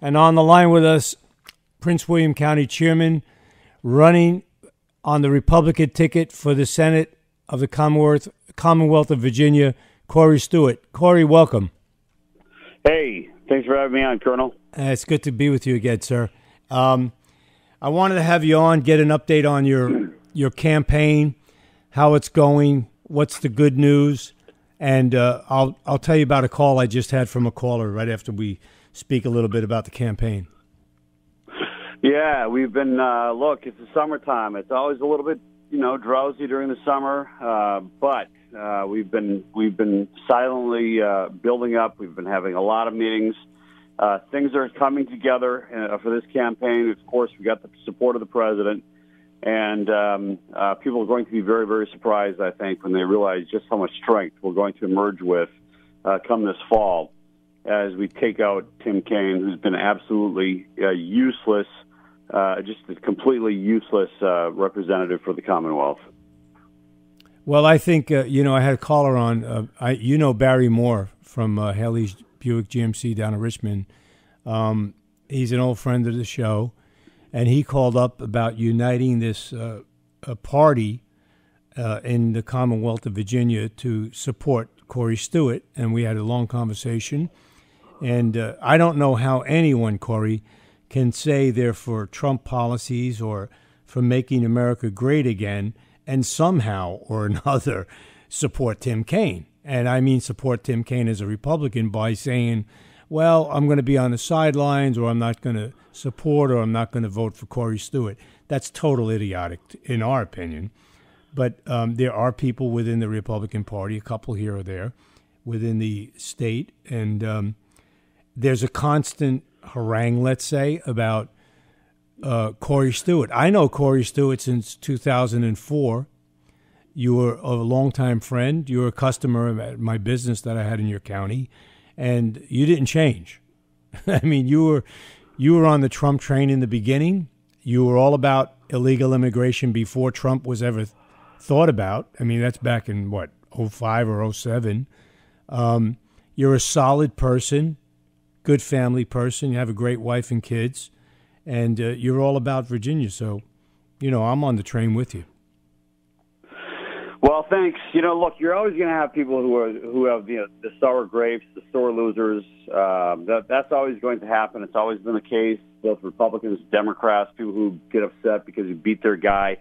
And on the line with us, Prince William County Chairman, running on the Republican ticket for the Senate of the Commonwealth of Virginia, Corey Stewart. Corey, welcome. Hey, thanks for having me on, Colonel. It's good to be with you again, sir. I wanted to have you on, get an update on your campaign, how it's going, what's the good news, and I'll tell you about a call I just had from a caller right after we speak a little bit about the campaign. Yeah, we've been, look, it's the summertime. It's always a little bit, drowsy during the summer, but we've been silently building up. We've been having a lot of meetings. Things are coming together for this campaign. Of course, we got the support of the president, and people are going to be very, very surprised, I think, when they realize just how much strength we're going to emerge with come this fall as we take out Tim Kaine, who's been absolutely useless, just a completely useless representative for the Commonwealth. Well, I think, I had a caller on, Barry Moore from Haley's Buick GMC down in Richmond. He's an old friend of the show, and he called up about uniting this party in the Commonwealth of Virginia to support Corey Stewart, and we had a long conversation. And I don't know how anyone, Corey, can say they're for Trump policies or for making America great again and somehow or another support Tim Kaine. And I mean support Tim Kaine as a Republican by saying, well, I'm going to be on the sidelines, or I'm not going to support, or I'm not going to vote for Corey Stewart. That's total idiotic, in our opinion. But there are people within the Republican Party, a couple here or there, within the state, and there's a constant harangue, let's say, about Corey Stewart. I know Corey Stewart since 2004. You were a longtime friend. You were a customer at my business that I had in your county, and you didn't change. I mean, you were on the Trump train in the beginning. You were all about illegal immigration before Trump was ever thought about. I mean, that's back in, 05 or 07. You're a solid person, good family person. You have a great wife and kids, and you're all about Virginia. So, I'm on the train with you. Well, thanks. Look, you're always going to have people who have the sour grapes, the sore losers. That's always going to happen. It's always been the case. Both Republicans, Democrats, people who get upset because you beat their guy.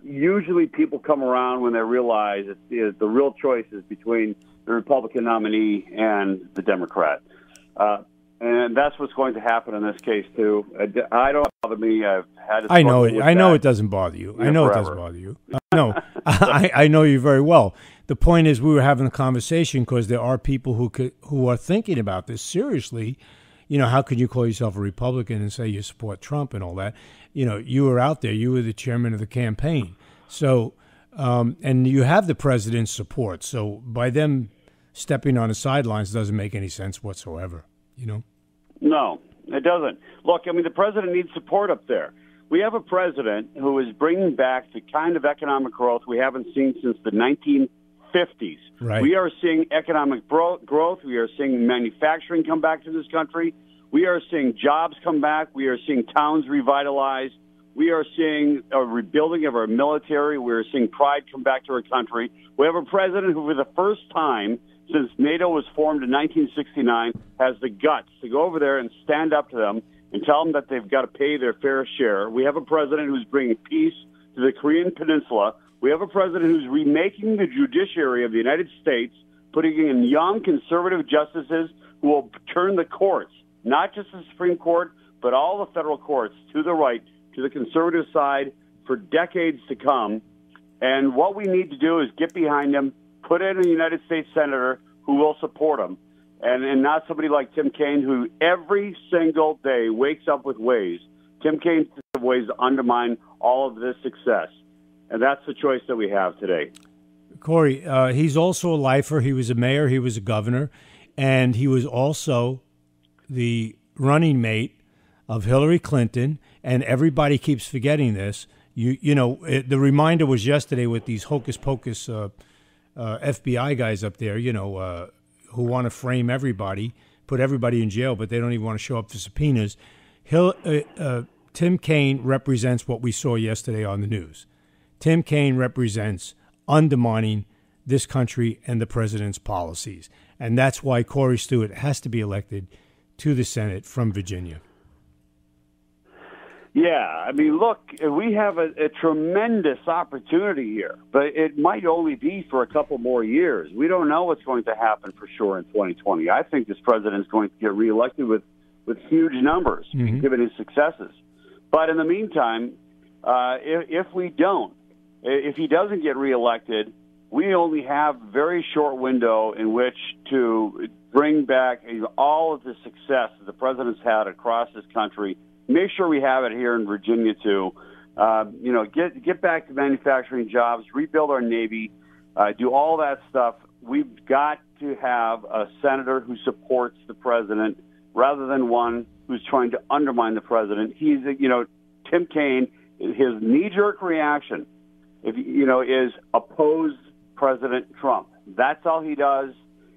Usually, people come around when they realize the real choice is between the Republican nominee and the Democrat. And that's what's going to happen in this case too. I don't bother me. I've had. I know it. I know it doesn't bother you. I know it doesn't bother you. No, I know you very well. The point is, we were having a conversation because there are people who are thinking about this seriously. How could you call yourself a Republican and say you support Trump and all that? You were out there. You were the chairman of the campaign. So, and you have the president's support. So by them stepping on the sidelines doesn't make any sense whatsoever. No, it doesn't. Look, the president needs support up there. We have a president who is bringing back the kind of economic growth we haven't seen since the 1950s. Right. We are seeing economic growth. We are seeing manufacturing come back to this country. We are seeing jobs come back. We are seeing towns revitalized. We are seeing a rebuilding of our military. We are seeing pride come back to our country. We have a president who, for the first time since NATO was formed in 1969, has the guts to go over there and stand up to them and tell them that they've got to pay their fair share. We have a president who's bringing peace to the Korean Peninsula. We have a president who's remaking the judiciary of the United States, putting in young conservative justices who will turn the courts, not just the Supreme Court, but all the federal courts, to the right, to the conservative side for decades to come. And what we need to do is get behind him, put in a United States senator who will support him, and not somebody like Tim Kaine, who every single day wakes up with ways. Tim Kaine has ways to undermine all of this success. And that's the choice that we have today. Corey, he's also a lifer. He was a mayor. He was a governor. And he was also the running mate of Hillary Clinton. And everybody keeps forgetting this. The reminder was yesterday with these hocus-pocus FBI guys up there, who want to frame everybody, put everybody in jail, but they don't even want to show up for subpoenas. Tim Kaine represents what we saw yesterday on the news. Tim Kaine represents undermining this country and the president's policies. And that's why Corey Stewart has to be elected to the Senate from Virginia. Yeah, I mean, look, we have a tremendous opportunity here, but it might only be for a couple more years. We don't know what's going to happen for sure in 2020. I think this president is going to get reelected with huge numbers, given his successes. But in the meantime, if he doesn't get reelected, we only have a very short window in which to bring back all of the success that the president's had across this country. Make sure we have it here in Virginia too. Get back to manufacturing jobs, rebuild our Navy, do all that stuff. We've got to have a senator who supports the president rather than one who's trying to undermine the president. Tim Kaine, his knee-jerk reaction, is oppose President Trump. That's all he does.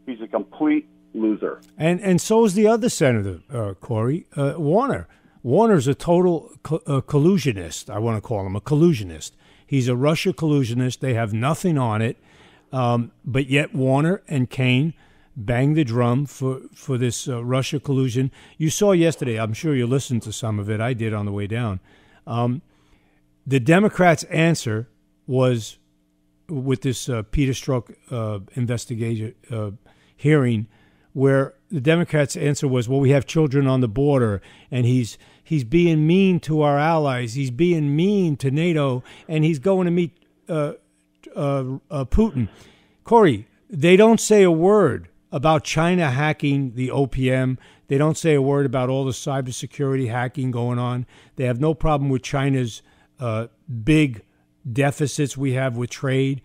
He's a complete loser. And so is the other senator, Corey, Warner. Warner's a total collusionist. I want to call him a collusionist. He's a Russia collusionist. They have nothing on it. But yet Warner and Kaine bang the drum for this Russia collusion. You saw yesterday, I'm sure you listened to some of it. I did on the way down. The Democrats' answer was with this Peter Strzok investigation hearing, where the Democrats' answer was, well, we have children on the border, and he's being mean to our allies. He's being mean to NATO, and he's going to meet Putin. Corey, they don't say a word about China hacking the OPM. They don't say a word about all the cybersecurity hacking going on. They have no problem with China's big deficits we have with trade.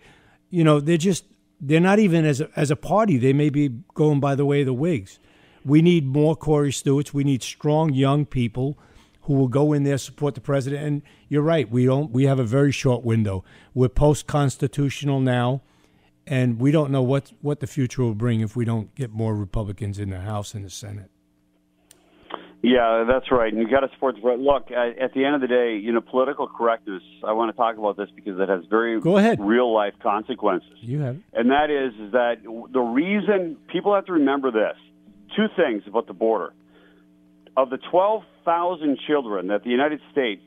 They're not even as a party. They may be going by the way of the Whigs. We need more Corey Stewarts. We need strong young people who will go in there, support the president. And you're right. We have a very short window. We're post-constitutional now, and we don't know what the future will bring if we don't get more Republicans in the House and the Senate. Yeah, that's right. And you got to support the president. Look, at the end of the day, political correctness, I want to talk about this because it has very real-life consequences. You have it. And that is that the reason people have to remember this, two things about the border. Of the 12,000 children that the United States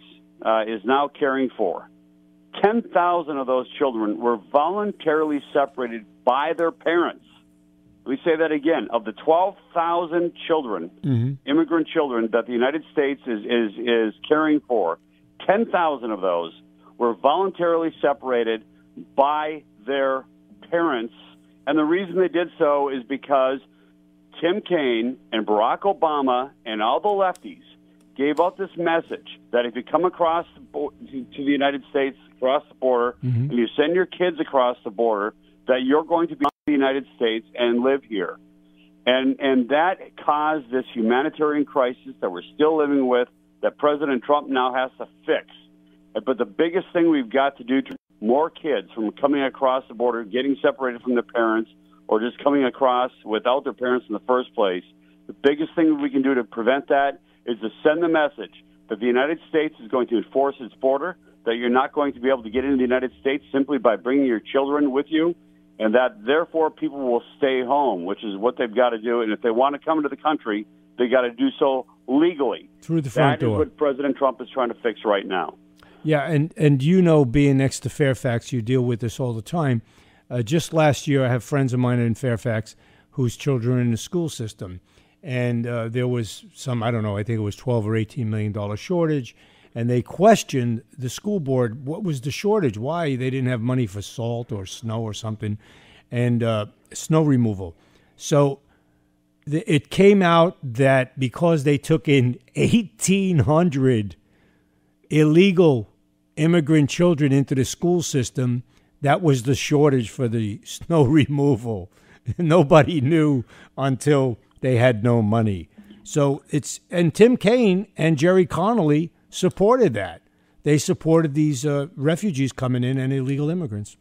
is now caring for, 10,000 of those children were voluntarily separated by their parents. We say that again. Of the 12,000 children, immigrant children that the United States is caring for, 10,000 of those were voluntarily separated by their parents. And the reason they did so is because Tim Kaine and Barack Obama and all the lefties gave out this message that if you come across to the United States, across the border, and you send your kids across the border, that you're going to be in the United States and live here. And that caused this humanitarian crisis that we're still living with, that President Trump now has to fix. But the biggest thing we've got to do to more kids from coming across the border, getting separated from their parents, or just coming across without their parents in the first place, the biggest thing we can do to prevent that is to send the message that the United States is going to enforce its border, that you're not going to be able to get into the United States simply by bringing your children with you, and that therefore people will stay home, which is what they've got to do. And if they want to come into the country, they got to do so legally. Through the front door. That is what President Trump is trying to fix right now. Yeah, and being next to Fairfax, you deal with this all the time. Just last year, I have friends of mine in Fairfax whose children are in the school system. And there was some, I don't know, I think it was $12 or $18 million shortage. And they questioned the school board, what was the shortage? Why? They didn't have money for salt or snow or something, and snow removal. So it came out that because they took in 1,800 illegal immigrant children into the school system, that was the shortage for the snow removal. Nobody knew until they had no money. So and Tim Kaine and Jerry Connolly supported that. They supported these refugees coming in and illegal immigrants.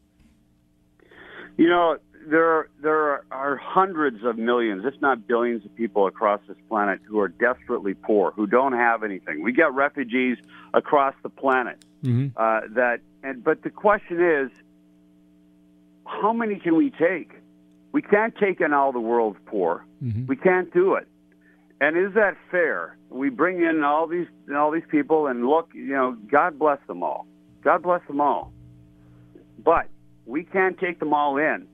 there are hundreds of millions, if not billions, of people across this planet who are desperately poor, who don't have anything. We got refugees across the planet. But the question is, how many can we take? We can't take in all the world's poor. We can't do it. And is that fair? We bring in all these people, and look, God bless them all. God bless them all. But we can't take them all in.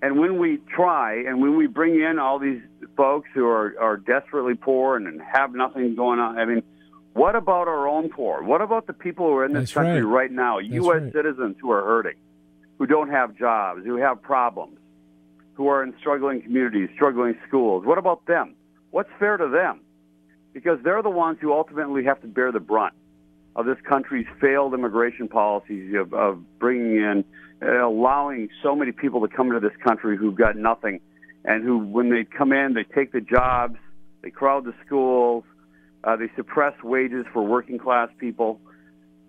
And when we try, and when we bring in all these folks who are desperately poor and have nothing going on, I mean, what about our own poor? What about the people who are in this country right now, U.S. citizens who are hurting, who don't have jobs, who have problems, who are in struggling communities, struggling schools? What about them? What's fair to them? Because they're the ones who ultimately have to bear the brunt of this country's failed immigration policies of bringing in, allowing so many people to come into this country who've got nothing, and who, when they come in, they take the jobs, they crowd the schools, they suppress wages for working class people.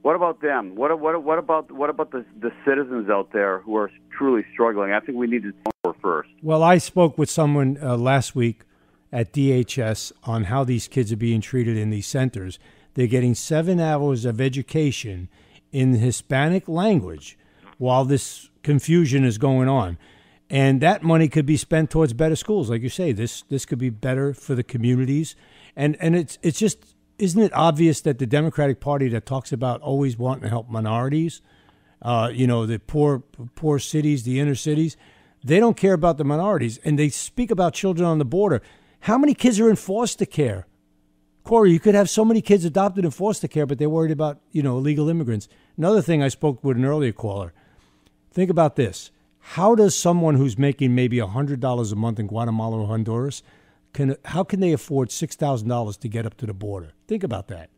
What about them? What about the citizens out there who are truly struggling? I think we need to talk first. Well, I spoke with someone last week at DHS on how these kids are being treated in these centers. They're getting 7 hours of education in the Hispanic language while this confusion is going on. And that money could be spent towards better schools. Like you say, this could be better for the communities. And it's just, isn't it obvious that the Democratic Party that talks about always wanting to help minorities, the poor cities, the inner cities, they don't care about the minorities. And they speak about children on the border. How many kids are in foster care? Corey, you could have so many kids adopted in foster care, but they're worried about, illegal immigrants. Another thing, I spoke with an earlier caller. Think about this. How does someone who's making maybe $100 a month in Guatemala or Honduras, how can they afford $6,000 to get up to the border? Think about that.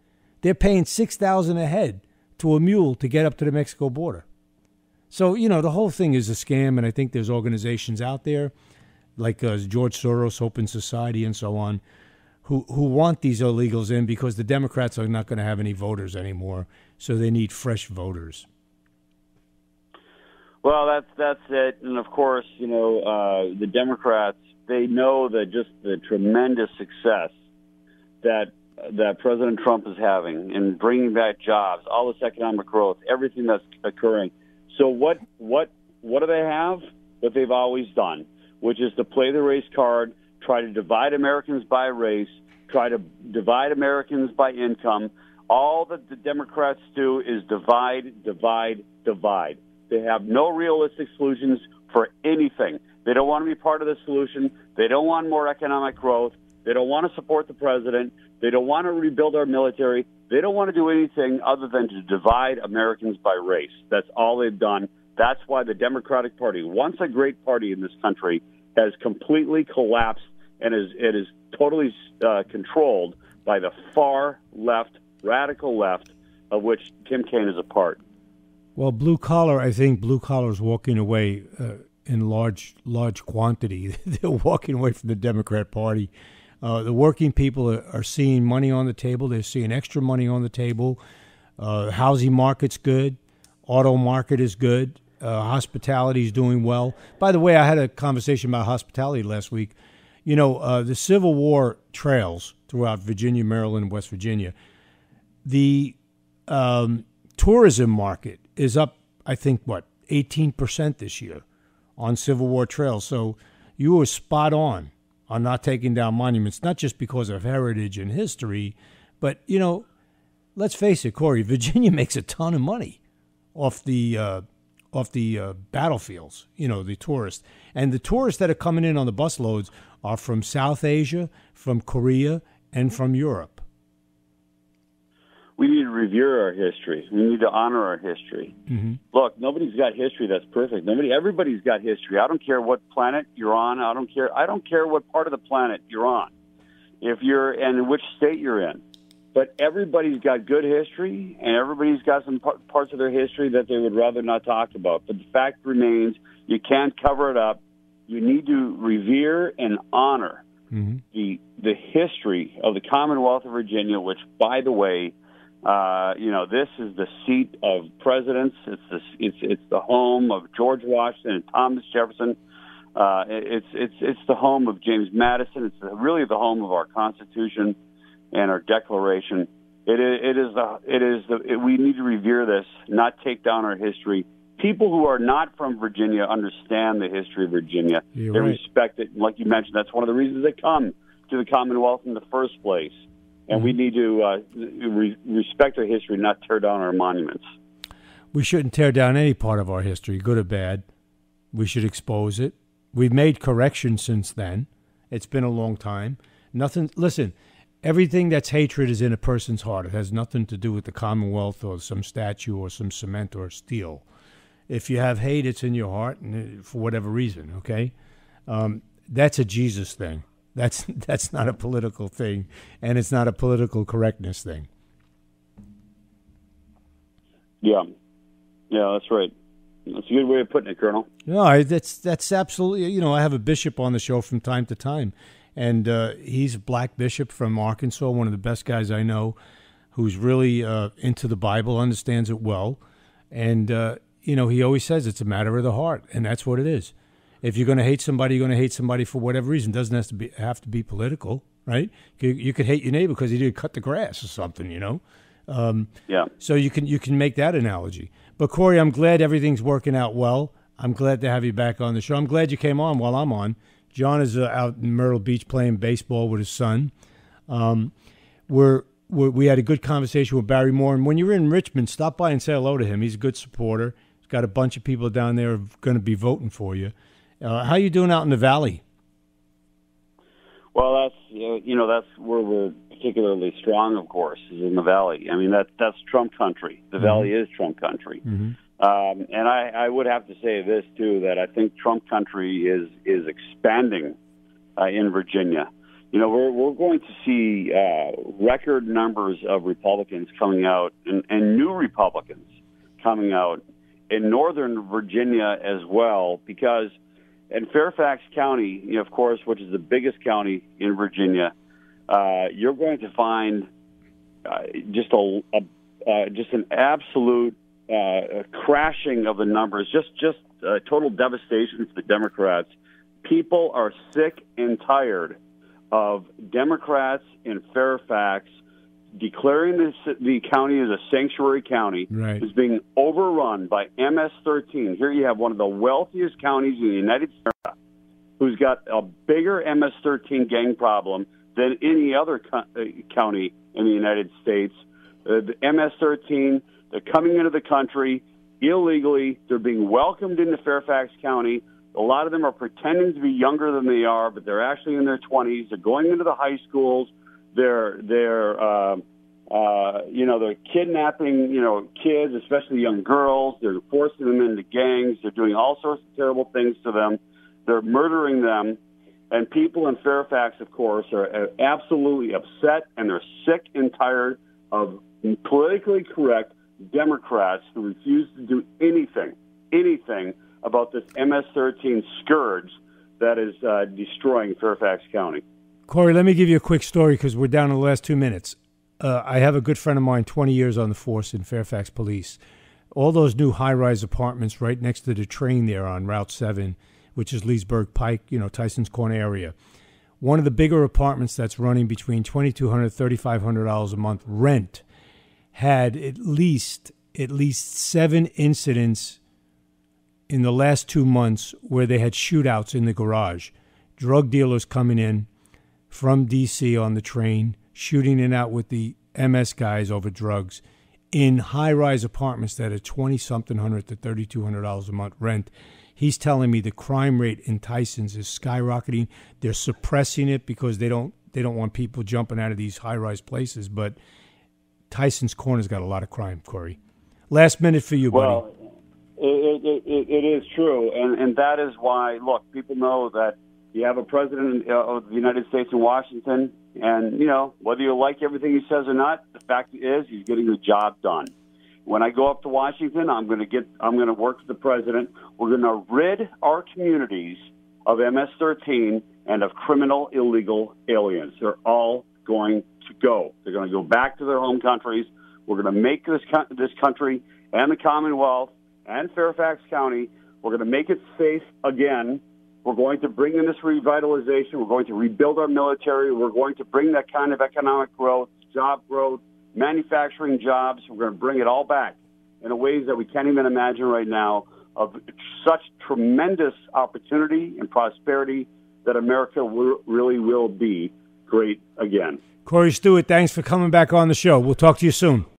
They're paying $6,000 a head to a mule to get up to the Mexico border. So, the whole thing is a scam, and I think there's organizations out there like George Soros, Open Society, and so on, who want these illegals in because the Democrats are not going to have any voters anymore, so they need fresh voters. Well, that's it. And, of course, the Democrats, they know that just the tremendous success that President Trump is having in bringing back jobs, all this economic growth, everything that's occurring. So what do they have? What they've always done, which is to play the race card, try to divide Americans by race, try to divide Americans by income. All that the Democrats do is divide, divide, divide. They have no realistic solutions for anything. They don't want to be part of the solution. They don't want more economic growth. They don't want to support the president. They don't want to rebuild our military. They don't want to do anything other than to divide Americans by race. That's all they've done. That's why the Democratic Party, once a great party in this country, has completely collapsed and is totally controlled by the far left, radical left, of which Tim Kaine is a part. Well, I think blue collar is walking away in large quantity. They're walking away from the Democrat Party. The working people are seeing money on the table. They're seeing extra money on the table. Housing market's good. Auto market is good. Hospitality is doing well. By the way, I had a conversation about hospitality last week. The Civil War trails throughout Virginia, Maryland, and West Virginia. The tourism market is up, I think, 18% this year on Civil War trails. So you were spot on not taking down monuments, not just because of heritage and history, but, let's face it, Corey, Virginia makes a ton of money off the battlefields, the tourists. And the tourists that are coming in on the bus loads are from South Asia, from Korea, and from Europe. We need to revere our history. We need to honor our history. Mm-hmm. Look, nobody's got history that's perfect. Everybody's got history. I don't care what planet you're on. I don't care what part of the planet you're on, and which state you're in. But everybody's got good history, and everybody's got some parts of their history that they would rather not talk about. But the fact remains, you can't cover it up. You need to revere and honor the history of the Commonwealth of Virginia, which, by the way, this is the seat of presidents. It's the home of George Washington and Thomas Jefferson. It's the home of James Madison. It's really the home of our Constitution and our Declaration. We need to revere this, not take down our history. People who are not from Virginia understand the history of Virginia. They respect it. Like you mentioned, that's one of the reasons they come to the Commonwealth in the first place. And we need to respect our history, not tear down our monuments. We shouldn't tear down any part of our history, good or bad. We should expose it. We've made corrections since then. It's been a long time. Listen, everything that's hatred is in a person's heart. It has nothing to do with the Commonwealth or some statue or some cement or steel. If you have hate, it's in your heart, and for whatever reason, okay? That's a Jesus thing. That's not a political thing, and it's not a political correctness thing. Yeah, that's right. That's a good way of putting it, Colonel. No, that's absolutely. I have a bishop on the show from time to time, and he's a black bishop from Arkansas, one of the best guys I know, who's really into the Bible, understands it well, and he always says it's a matter of the heart, and that's what it is. If you're going to hate somebody, you're going to hate somebody for whatever reason. It doesn't have to be political, right? You could hate your neighbor because he didn't cut the grass or something, Yeah. So you can make that analogy. But Corey, I'm glad everything's working out well. I'm glad to have you back on the show. I'm glad you came on while I'm on. John is out in Myrtle Beach playing baseball with his son. We had a good conversation with Barry Moore, and when you're in Richmond, stop by and say hello to him. He's a good supporter. He's got a bunch of people down there who are going to be voting for you. How you doing out in the Valley? Well, that's where we're particularly strong, of course, is in the Valley. I mean, that's Trump country. The Valley is Trump country. Mm-hmm. And I would have to say this, too, that I think Trump country is expanding in Virginia. We're going to see record numbers of Republicans coming out and new Republicans coming out in Northern Virginia as well, because in Fairfax County, of course, which is the biggest county in Virginia, you're going to find just an absolute crashing of the numbers, just total devastation for the Democrats. People are sick and tired of Democrats in Fairfax declaring the county as a sanctuary county, right, is being overrun by MS-13. Here you have one of the wealthiest counties in the United States who's got a bigger MS-13 gang problem than any other county in the United States. The MS-13, they're coming into the country illegally. They're being welcomed into Fairfax County. A lot of them are pretending to be younger than they are, but they're actually in their 20s. They're going into the high schools. They're kidnapping, kids, especially young girls. They're forcing them into gangs. They're doing all sorts of terrible things to them. They're murdering them. And people in Fairfax, of course, are absolutely upset, and they're sick and tired of politically correct Democrats who refuse to do anything about this MS-13 scourge that is destroying Fairfax County. Corey, let me give you a quick story because we're down to the last 2 minutes. I have a good friend of mine, 20 years on the force in Fairfax Police. All those new high-rise apartments right next to the train there on Route 7, which is Leesburg Pike, Tyson's Corner area. One of the bigger apartments that's running between $2,200 $3,500 a month rent had at least 7 incidents in the last 2 months where they had shootouts in the garage. Drug dealers coming in from D.C. on the train, shooting it out with the MS guys over drugs in high-rise apartments that are $2,something hundred to $3,200 a month rent. He's telling me the crime rate in Tyson's is skyrocketing. They're suppressing it because they don't want people jumping out of these high-rise places. But Tyson's Corner's got a lot of crime, Corey. Last minute for you, buddy. Well, it is true, and that is why, look, people know that you have a president of the United States in Washington, and, whether you like everything he says or not, the fact is he's getting the job done. When I go up to Washington, I'm going to work with the president. We're going to rid our communities of MS-13 and of criminal illegal aliens. They're all going to go. They're going to go back to their home countries. We're going to make this country and the Commonwealth and Fairfax County, we're going to make it safe again. We're going to bring in this revitalization. We're going to rebuild our military. We're going to bring that kind of economic growth, job growth, manufacturing jobs. We're going to bring it all back in ways that we can't even imagine right now, of such tremendous opportunity and prosperity that America really will be great again. Corey Stewart, thanks for coming back on the show. We'll talk to you soon.